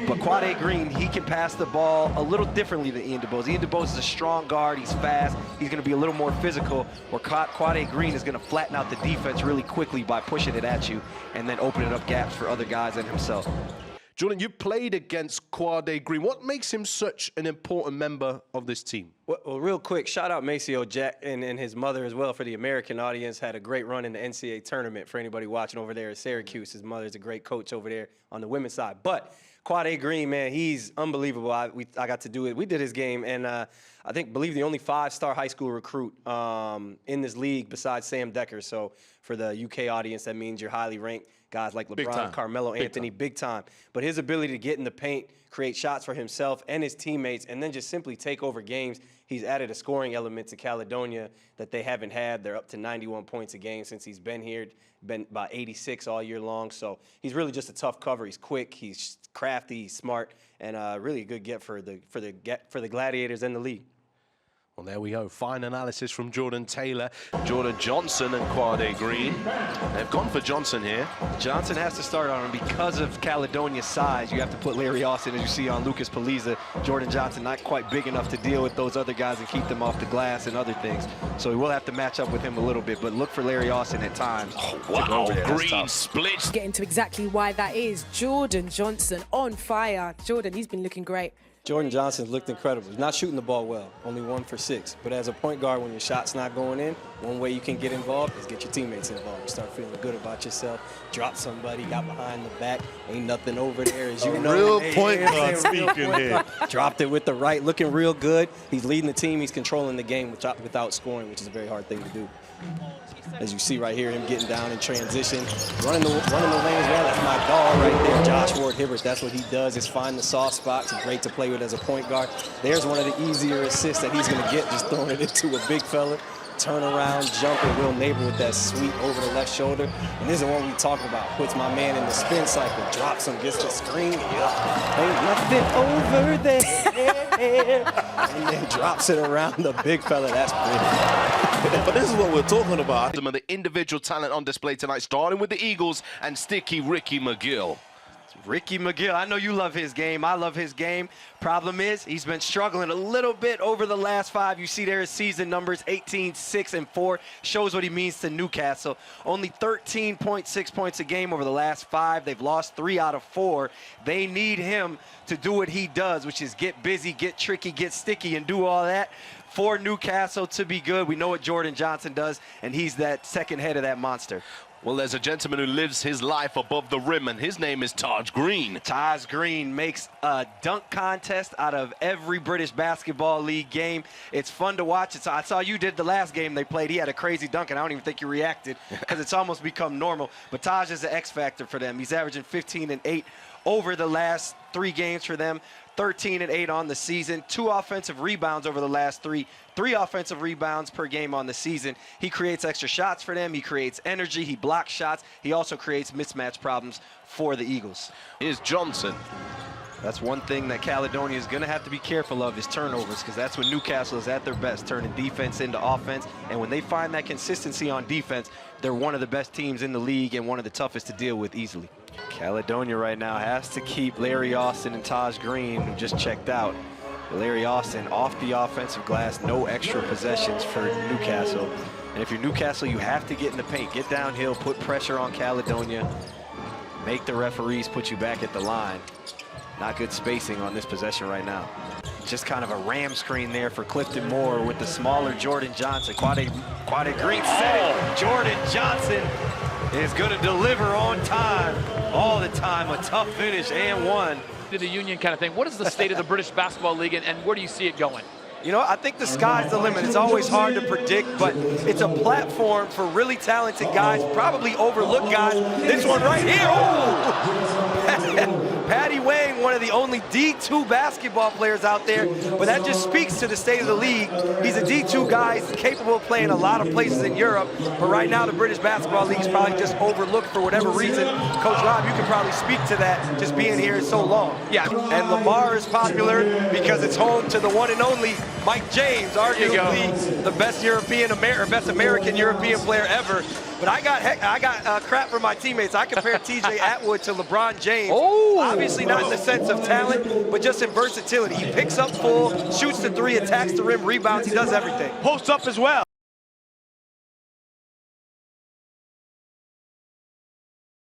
But Quade Green, he can pass the ball a little differently than Ian DuBose. Ian DuBose is a strong guard, he's fast, he's gonna be a little more physical, where Quade Green is gonna flatten out the defense really quickly by pushing it at you and then opening up gaps for other guys and himself. Jordan, you played against Quade Green. What makes him such an important member of this team? Well, real quick, shout out Maceo Jack and his mother as well for the American audience. Had a great run in the NCAA tournament for anybody watching over there at Syracuse. His mother's a great coach over there on the women's side. But Quade Green, man, he's unbelievable. I got to do it. We did his game, and I believe the only 5-star high school recruit in this league besides Sam Decker. So for the UK audience, that means you're highly ranked. Guys like LeBron, Carmelo Anthony, big time. But his ability to get in the paint, create shots for himself and his teammates, and then just simply take over games. He's added a scoring element to Caledonia that they haven't had. They're up to 91 points a game since he's been here, been about 86 all year long. So he's really just a tough cover. He's quick, he's crafty, he's smart, and really a good get for the Gladiators and the league. Well, there we go. Fine analysis from Jordan Taylor. Jordan Johnson and Quade Green. They've gone for Johnson here. Johnson has to start on him because of Caledonia's size. You have to put Larry Austin, as you see on Lucas Paliza. Jordan Johnson not quite big enough to deal with those other guys and keep them off the glass and other things. So we will have to match up with him a little bit, but look for Larry Austin at times. Oh, wow, Green splits. Get into exactly why that is. Jordan Johnson on fire. Jordan, he's been looking great. Jordan Johnson looked incredible. He's not shooting the ball well, only 1 for 6. But as a point guard, when your shot's not going in, one way you can get involved is get your teammates involved. You start feeling good about yourself, drop somebody, got behind the back, ain't nothing over there, as you know. Real point guard speaking here. Dropped it with the right, looking real good. He's leading the team. He's controlling the game without scoring, which is a very hard thing to do. As you see right here, him getting down in transition, running the lane as well. That's my dog right there, Josh Ward-Hibbert. That's what he does, is find the soft spots. He's great to play with as a point guard. There's one of the easier assists that he's going to get, just throwing it into a big fella. Turn around, jumper, Will Neighbor with that sweep over the left shoulder. And this is what we talking about. Puts my man in the spin cycle, drops him, gets the screen. Ain't nothing over there. And then drops it around the big fella. That's pretty. But this is what we're talking about. Some of the individual talent on display tonight, starting with the Eagles and Sticky Ricky McGill. Ricky McGill, I know you love his game. I love his game. Problem is, he's been struggling a little bit over the last 5. You see there his season numbers, 18, 6, and 4. Shows what he means to Newcastle. Only 13.6 points a game over the last 5. They've lost 3 out of 4. They need him to do what he does, which is get busy, get tricky, get sticky, and do all that for Newcastle to be good. We know what Jordan Johnson does, and he's that second head of that monster. Well, there's a gentleman who lives his life above the rim, and his name is Taj Green. Taj Green makes a dunk contest out of every British Basketball League game. It's fun to watch. I saw you did the last game they played. He had a crazy dunk, and I don't even think you reacted because it's almost become normal. But Taj is an X factor for them. He's averaging 15 and 8 over the last 3 games for them. 13 and 8 on the season, 2 offensive rebounds over the last 3 offensive rebounds per game on the season. He creates extra shots for them. He creates energy. He blocks shots. He also creates mismatch problems for the Eagles. Here's Johnson. That's one thing that Caledonia is going to have to be careful of, is turnovers, because that's when Newcastle is at their best, turning defense into offense. And when they find that consistency on defense, they're one of the best teams in the league and one of the toughest to deal with easily. Caledonia right now has to keep Larry Austin and Taj Green, who just checked out. Larry Austin off the offensive glass, no extra possessions for Newcastle. And if you're Newcastle, you have to get in the paint, get downhill, put pressure on Caledonia, make the referees put you back at the line. Not good spacing on this possession right now. Just kind of a ram screen there for Clifton Moore with the smaller Jordan Johnson. Quade Green set it. Jordan Johnson is going to deliver on time, all the time. A tough finish and one. To the union kind of thing. What is the state of the British Basketball League, and where do you see it going? You know, I think the sky's the limit. It's always hard to predict, but it's a platform for really talented guys, probably overlooked guys. This one right here. Patty Wang, one of the only D2 basketball players out there, but that just speaks to the state of the league. He's a D2 guy. He's capable of playing a lot of places in Europe, but right now the British Basketball League is probably just overlooked for whatever reason. Coach Rob, you can probably speak to that, just being here so long. Yeah. And Lamar is popular because it's home to the one and only Mike James, arguably the best best American European player ever. But I got crap from my teammates. I compared TJ Atwood to LeBron James. Oh. Obviously not in the sense of talent, but just in versatility. He picks up full, shoots the three, attacks the rim, rebounds. He does everything. Posts up as well.